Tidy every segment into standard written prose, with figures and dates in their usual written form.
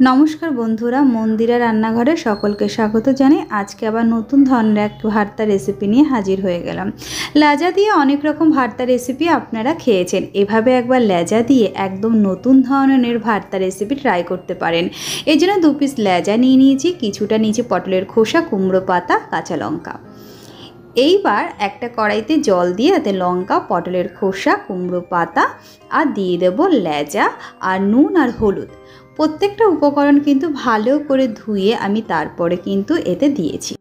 নমস্কার বন্ধুরা, মন্দিরা রান্নাঘরে সকলকে স্বাগত জানাই। আজকে আবার নতুন ধরনের এক ভর্তা রেসিপি নিয়ে হাজির হয়ে গেলাম। লেজা দিয়ে অনেক রকম ভর্তা রেসিপি আপনারা খেয়েছেন, এভাবে একবার লেজা দিয়ে একদম নতুন ধরনের ভর্তা রেসিপি ট্রাই করতে পারেন। এই জন্য 2 পিস লেজা নিয়ে নিয়েছি, কিছুটা নিয়েছি পটলের খোসা, কুমড়ো পাতা, কাঁচা লঙ্কা। এইবার একটা কড়াইতে জল দিয়ে তাতে লঙ্কা, পটলের খোসা, কুমড়ো পাতা আর দিয়ে দেবো লেজা আর নুন আর হলুদ। প্রত্যেকটা উপকরণ কিন্তু ভালো করে ধুয়ে আমি তারপরে কিন্তু এতে দিয়েছি।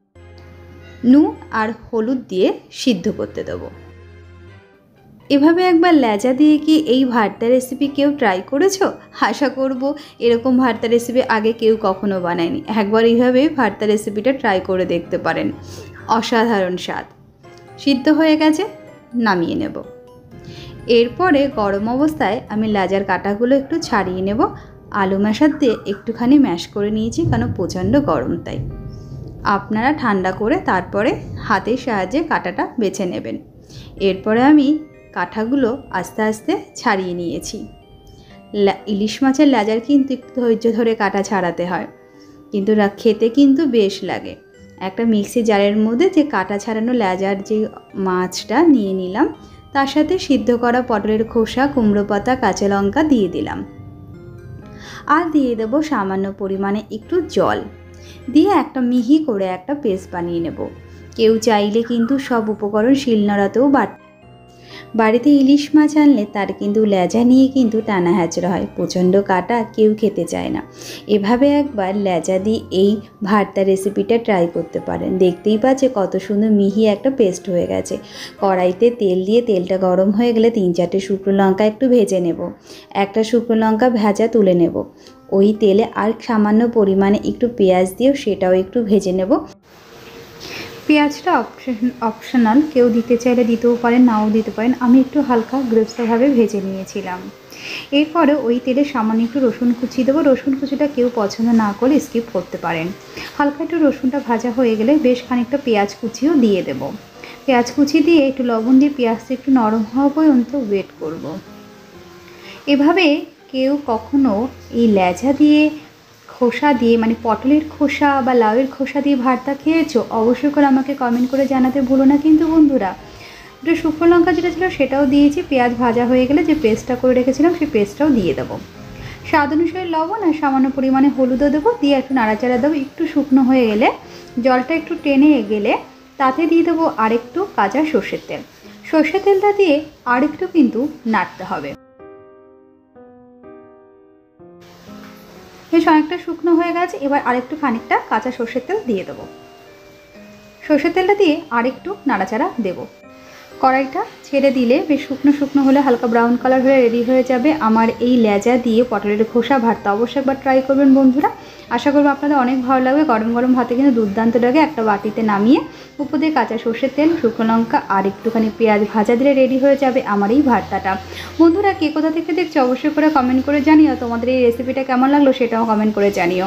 নুন আর হলুদ দিয়ে সিদ্ধ করতে দেবো। এভাবে একবার লেজা দিয়ে কি এই ভর্তা রেসিপি কেউ ট্রাই করেছো? আশা করব এরকম ভর্তা রেসিপি আগে কেউ কখনো বানায়নি। একবার এইভাবে ভর্তা রেসিপিটা ট্রাই করে দেখতে পারেন, অসাধারণ স্বাদ। সিদ্ধ হয়ে গেছে, নামিয়ে নেব। এরপরে গরম অবস্থায় আমি লেজার কাঁটাগুলো একটু ছাড়িয়ে নেব। আলু ম্যাশার দিয়ে একটুখানি ম্যাশ করে নিয়েছি, কারণ প্রচণ্ড গরম তাই। আপনারা ঠান্ডা করে তারপরে হাতের সাহায্যে কাঁটাটা বেছে নেবেন। এরপরে আমি কাঁটাগুলো আস্তে আস্তে ছাড়িয়ে নিয়েছি। ইলিশ মাছের লেজার কিন্তু একটু ধৈর্য ধরে কাঁটা ছাড়াতে হয়, কিন্তু খেতে কিন্তু বেশ লাগে। একটা মিক্সি জারের মধ্যে যে কাঁটা ছাড়ানো লেজার যে মাছটা নিয়ে নিলাম, তার সাথে সিদ্ধ করা পটলের খোসা, কুমড়ো পাতা, কাঁচা লঙ্কা দিয়ে দিলাম। আর দিয়ে দেবো সামান্য পরিমাণে একটু জল দিয়ে একটা মিহি করে একটা পেস্ট বানিয়ে নেব। কেউ চাইলে কিন্তু সব উপকরণ শিলনোড়াতেও বাড়িতে ইলিশ মাছ আনলে তার কিন্তু লেজা নিয়ে কিন্তু টানা হ্যাচড়া হয়, প্রচণ্ড কাটা, কেউ খেতে চায় না। এভাবে একবার লেজা দিয়ে এই ভর্তা রেসিপিটা ট্রাই করতে পারেন। দেখতেই পাচ্ছে কত সুন্দর মিহি একটা পেস্ট হয়ে গেছে। কড়াইতে তেল দিয়ে তেলটা গরম হয়ে গেলে 3-4টে শুকনো লঙ্কা একটু ভেজে নেব। একটা শুকনো লঙ্কা ভাজা তুলে নেব। ওই তেলে আর সামান্য পরিমাণে একটু পেঁয়াজ দিয়েও সেটাও একটু ভেজে নেব। পেঁয়াজটা অপশনাল, কেউ দিতে চাইলে দিতেও পারেন, নাও দিতে পারেন। আমি একটু হালকা গ্রেপ্সভাবে ভেজে নিয়েছিলাম। এরপরে ওই তেলে সামান্য একটু রসুন কুচি দেবো। রসুন কুচিটা কেউ পছন্দ না করে স্কিপ করতে পারেন। হালকা একটু রসুনটা ভাজা হয়ে গেলে বেশ খানিকটা পেঁয়াজ কুচিও দিয়ে দেব। পেঁয়াজ কুচি দিয়ে একটু লবণ দিয়ে পেঁয়াজটা একটু নরম হওয়া পর্যন্ত ওয়েট করব। এভাবে কেউ কখনো এই লেজা দিয়ে খোসা দিয়ে, মানে পটলের খোসা বা লাউয়ের খোসা দিয়ে ভর্তা খেয়েছো? অবশ্যই করে আমাকে কমেন্ট করে জানাতে ভুলো না কিন্তু বন্ধুরা। একটু শুকনো লঙ্কা যেটা ছিল সেটাও দিয়েছি। পেঁয়াজ ভাজা হয়ে গেলে যে পেস্টটা করে রেখেছিলাম সেই পেস্টটাও দিয়ে দেবো। স্বাদ অনুসারে লবণ আর সামান্য পরিমাণে হলুদও দেবো, দিয়ে একটু নাড়াচাড়া দেবো। একটু শুকনো হয়ে গেলে, জলটা একটু টেনে গেলে তাতে দিয়ে দেবো আরেকটু কাঁচা সর্ষের তেল। সর্ষের তেলটা দিয়ে আরেকটু কিন্তু নাড়তে হবে। বেশ অনেকটা শুকনো হয়ে গেছে, এবার আরেকটু খানিকটা কাঁচা সর্ষের তেল দিয়ে দেবো। সর্ষের তেলটা দিয়ে আরেকটু নাড়াচাড়া দেবো। কড়াইটা ছেড়ে দিলে বেশ শুকনো শুকনো হলে হালকা ব্রাউন কালার হয়ে রেডি হয়ে যাবে আমার এই লেজা দিয়ে পটলের খোসা ভর্তা। অবশ্যই একবার ট্রাই করবেন বন্ধুরা, আশা করবো আপনাদের অনেক ভালো লাগবে। গরম গরম ভাতে কিন্তু দুর্দান্ত লাগে। একটা বাটিতে নামিয়ে উপর দিয়ে কাঁচা সর্ষের তেল, শুকনো লঙ্কা আর একটুখানি পেঁয়াজ ভাজা দিলে রেডি হয়ে যাবে আমার এই ভর্তাটা। বন্ধুরা, কে কোথা থেকে দেখছো অবশ্যই করে কমেন্ট করে জানিও। তোমাদের এই রেসিপিটা কেমন লাগলো সেটাও কমেন্ট করে জানিও।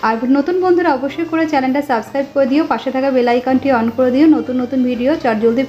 আর নতুন বন্ধুরা অবশ্যই করে চ্যানেলটা সাবস্ক্রাইব করে দিও, পাশে থাকা বেল আইকনটি অন করে দিও। নতুন নতুন ভিডিও চটজলদি